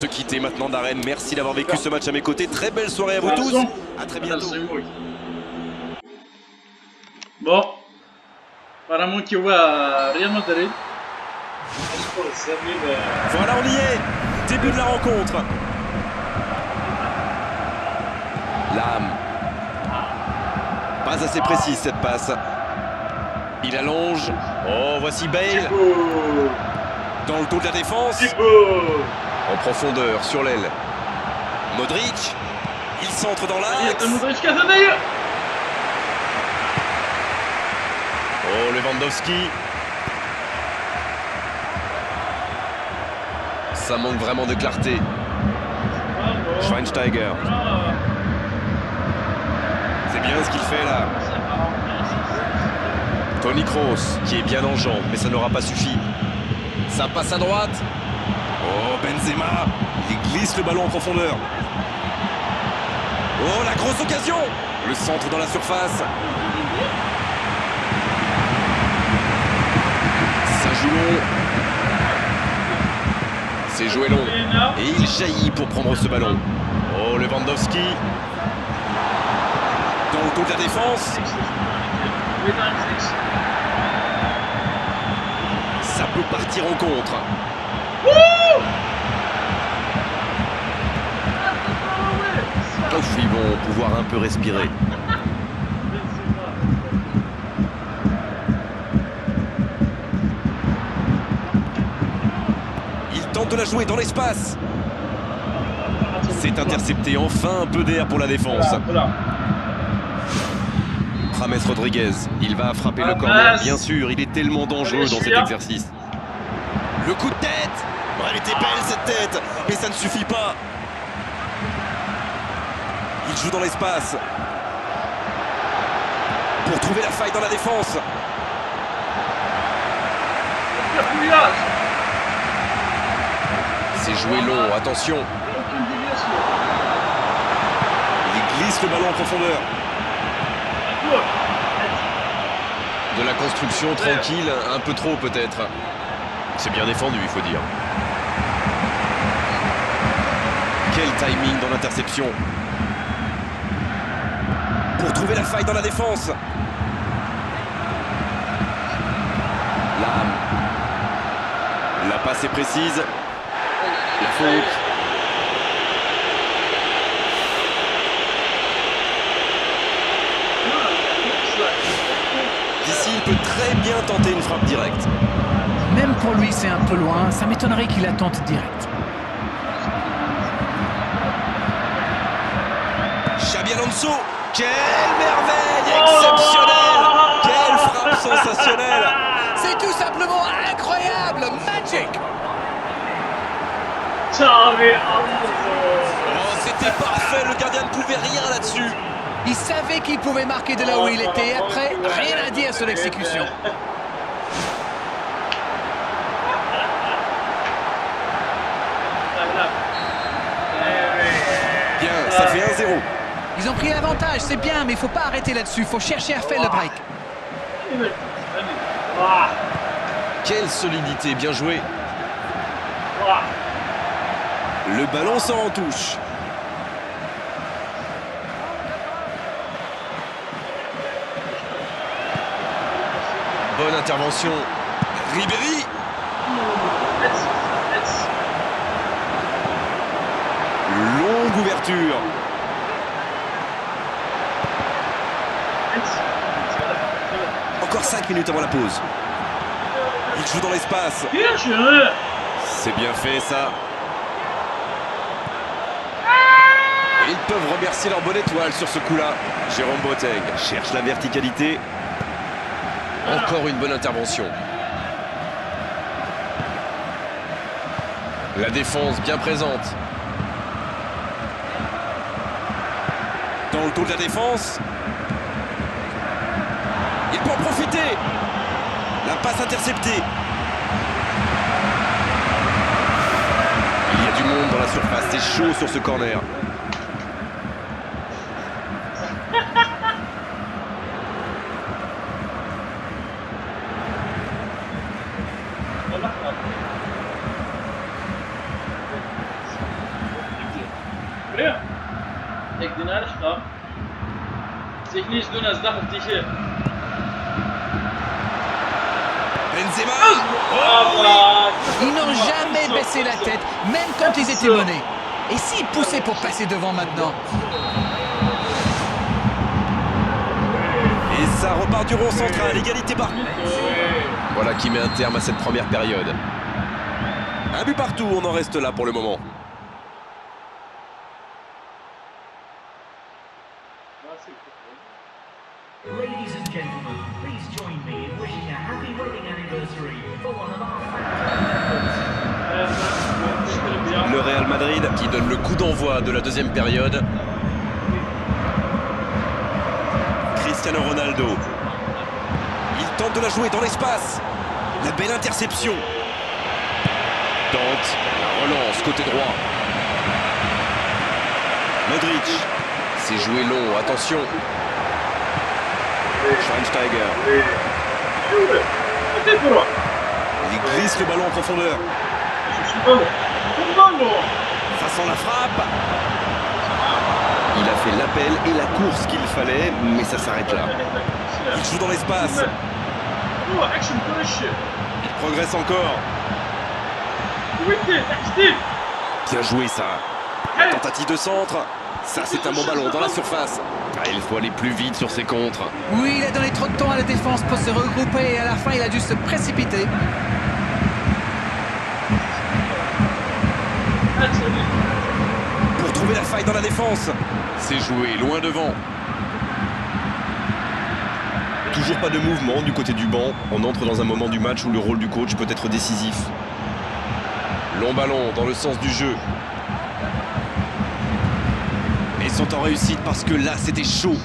Se quitter maintenant Darren, merci d'avoir vécu ce match à mes côtés, très belle soirée à vous tous, à très bientôt. Bon, apparemment qu'il voit Real Madrid. Voilà, on y est, début de la rencontre. L'âme, pas assez précise cette passe. Il allonge, oh voici Bale, dans le dos de la défense. En profondeur, sur l'aile. Modric, il centre dans l'axe. Oh, Lewandowski. Ça manque vraiment de clarté. Schweinsteiger. C'est bien ce qu'il fait là. Toni Kroos, qui est bien en jambes, mais ça n'aura pas suffi. Ça passe à droite. Oh, Benzema, il glisse le ballon en profondeur. Oh, la grosse occasion. Le centre dans la surface. Ça joue long. C'est joué long. Et il jaillit pour prendre ce ballon. Oh, Lewandowski. Dans le dos de la défense. Ça peut partir en contre. Ouf, ils vont pouvoir un peu respirer. Il tente de la jouer dans l'espace. C'est intercepté, enfin un peu d'air pour la défense. James Rodriguez, il va frapper le corner, bien sûr, il est tellement dangereux dans cet exercice. Le coup de tête. Oh, elle était belle cette tête, mais ça ne suffit pas. Il joue dans l'espace pour trouver la faille dans la défense. C'est joué long, attention. Il glisse le ballon en profondeur. De la construction tranquille, un peu trop peut-être. C'est bien défendu, il faut dire. Quel timing dans l'interception. Pour trouver la faille dans la défense. L'âme. La passe est précise. La faute. Ici, il peut très bien tenter une frappe directe. Même pour lui, c'est un peu loin. Ça m'étonnerait qu'il la tente direct. Xabi Alonso. Quelle merveille exceptionnelle! Quelle frappe sensationnelle! C'est tout simplement incroyable! Magic! Oh, c'était parfait, le gardien ne pouvait rien là-dessus. Il savait qu'il pouvait marquer de là où il était. Après, rien à dire sur l'exécution. Bien, ça fait 1-0. Ils ont pris l'avantage, c'est bien, mais il faut pas arrêter là-dessus. Il faut chercher à faire le break. Quelle solidité, bien joué. Le ballon sort en touche. Bonne intervention. Ribéry. Longue ouverture. Encore 5 minutes avant la pause. Il joue dans l'espace. C'est bien fait ça. Et ils peuvent remercier leur bonne étoile sur ce coup-là. Jérôme Boateng cherche la verticalité. Encore une bonne intervention. La défense bien présente. Dans le dos de la défense. Il peut en profiter. La passe interceptée. Il y a du monde dans la surface. C'est chaud sur ce corner. Ja. Ik die naar de stad. Zich niets doen als dat of die hier. Benzema. Ils n'ont jamais baissé la tête, même quand ils étaient menés. Et s'ils poussaient pour passer devant maintenant? Et ça repart du rond central, égalité par... Voilà qui met un terme à cette première période. Un but partout, on en reste là pour le moment. Ladies and gentlemen, please join me in wishing a happy wedding anniversary for one of our fans. Le Real Madrid qui donne le coup d'envoi de la deuxième période. Cristiano Ronaldo. Il tente de la jouer dans l'espace. La belle interception. Tente la relance côté droit. Modric. C'est joué long, attention. Schweinsteiger. Il glisse le ballon en profondeur. Façon la frappe. Il a fait l'appel et la course qu'il fallait, mais ça s'arrête là. Il joue dans l'espace. Il progresse encore. Bien joué ça. La tentative de centre. Ça c'est un bon ballon dans la surface. Ah, il faut aller plus vite sur ses contres. Oui, il a donné trop de temps à la défense pour se regrouper et à la fin il a dû se précipiter. Pour trouver la faille dans la défense. C'est joué loin devant. Toujours pas de mouvement du côté du banc. On entre dans un moment du match où le rôle du coach peut être décisif. Long ballon dans le sens du jeu. Ils sont en réussite parce que là c'était chaud.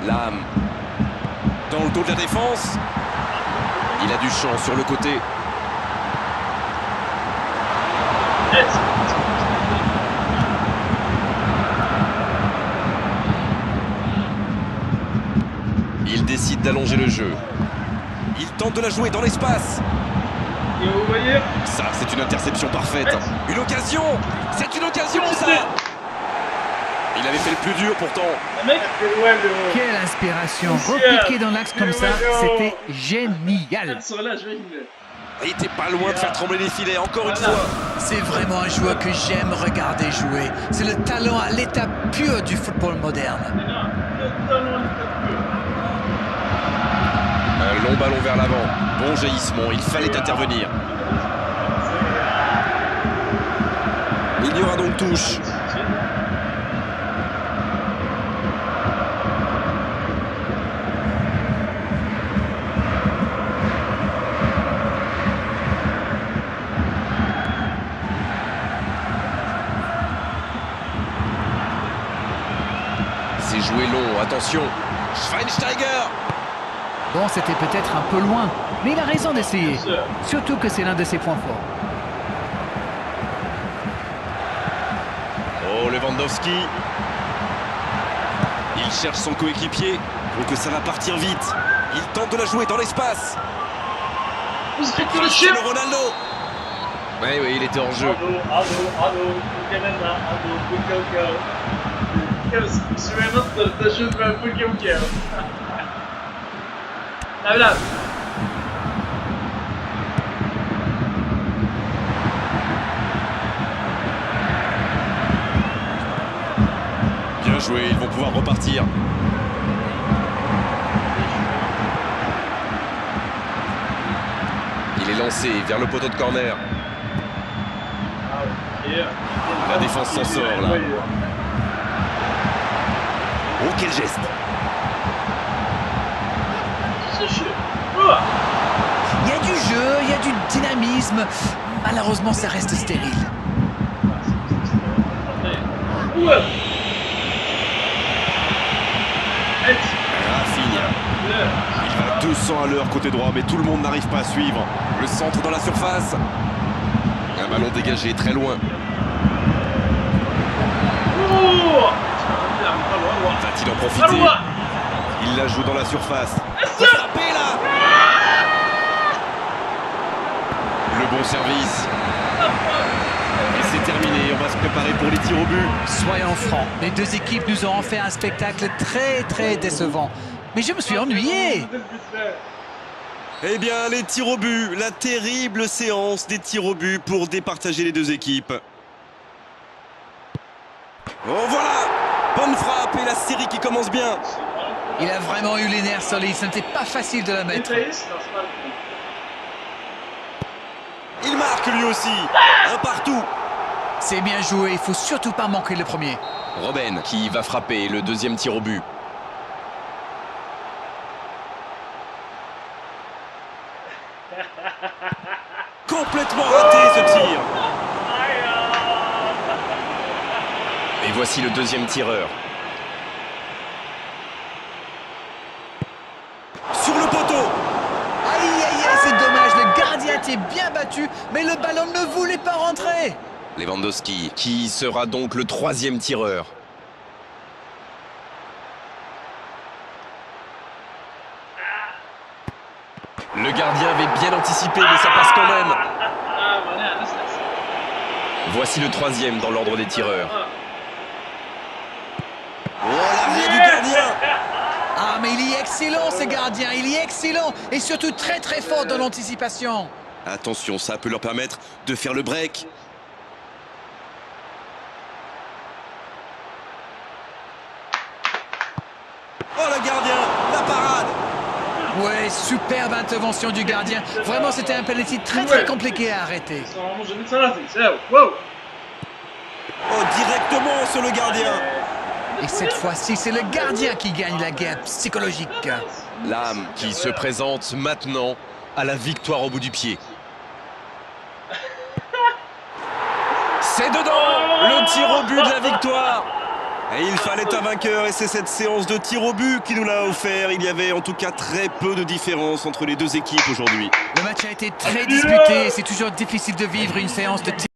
Lame. Dans le dos de la défense. Il a du champ sur le côté. Il décide d'allonger le jeu. Il tente de la jouer dans l'espace. Ça, c'est une interception parfaite. Une occasion. C'est une occasion, ça. Il avait fait le plus dur pourtant. Quelle inspiration! Repiquer dans l'axe comme ça, c'était génial! Il était pas loin de faire trembler les filets, encore une fois. C'est vraiment un joueur que j'aime regarder jouer. C'est le talent à l'état pur du football moderne. Un long ballon vers l'avant. Bon jaillissement, il fallait intervenir. Il y aura donc touche. C'est joué long, attention. Schweinsteiger. Bon, c'était peut-être un peu loin, mais il a raison d'essayer. Surtout que c'est l'un de ses points forts. Oh, Lewandowski. Il cherche son coéquipier. Donc ça va partir vite. Il tente de la jouer dans l'espace. Cristiano Ronaldo. Oui, il était en jeu. Bien joué, ils vont pouvoir repartir. Il est lancé vers le poteau de corner. La défense s'en sort là. Oh, quel geste! Il y a du jeu, il y a du dynamisme. Malheureusement, ça reste stérile. Rafinha. Il va à 200 à l'heure côté droit, mais tout le monde n'arrive pas à suivre. Le centre dans la surface. Un ballon dégagé très loin. Va-t-il en profiter? Il la joue dans la surface. Faut frapper là. Le bon service. Et c'est terminé, on va se préparer. préparé pour les tirs au but. Soyons francs, les deux équipes nous ont fait un spectacle très décevant. Mais je me suis ennuyé. Eh bien, les tirs au but, la terrible séance des tirs au but pour départager les deux équipes. Oh voilà, bonne frappe et la série qui commence bien. Il a vraiment eu les nerfs solides, ce n'était pas facile de la mettre. Il marque lui aussi, un partout. C'est bien joué, il faut surtout pas manquer le premier. Robben qui va frapper le deuxième tir au but. Complètement raté ce tir. Et voici le deuxième tireur. Sur le poteau. Aïe, c'est dommage, le gardien était bien battu, mais le ballon ne voulait pas rentrer. Lewandowski qui sera donc le troisième tireur. Le gardien avait bien anticipé, mais ça passe quand même. Voici le troisième dans l'ordre des tireurs. Oh, l'arrêt du gardien. Ah, mais il est excellent, ce gardien, il est excellent et surtout très fort dans l'anticipation. Attention, ça peut leur permettre de faire le break. Oh, le gardien, la parade. Ouais, superbe intervention du gardien. Vraiment, c'était un penalty très compliqué à arrêter. Oh, directement sur le gardien. Et cette fois-ci, c'est le gardien qui gagne la guerre psychologique. L'âme qui se présente maintenant à la victoire au bout du pied. C'est dedans, le tir au but de la victoire. Et il fallait un vainqueur et c'est cette séance de tir au but qui nous l'a offert. Il y avait en tout cas très peu de différence entre les deux équipes aujourd'hui. Le match a été très disputé et c'est toujours difficile de vivre une séance de tir.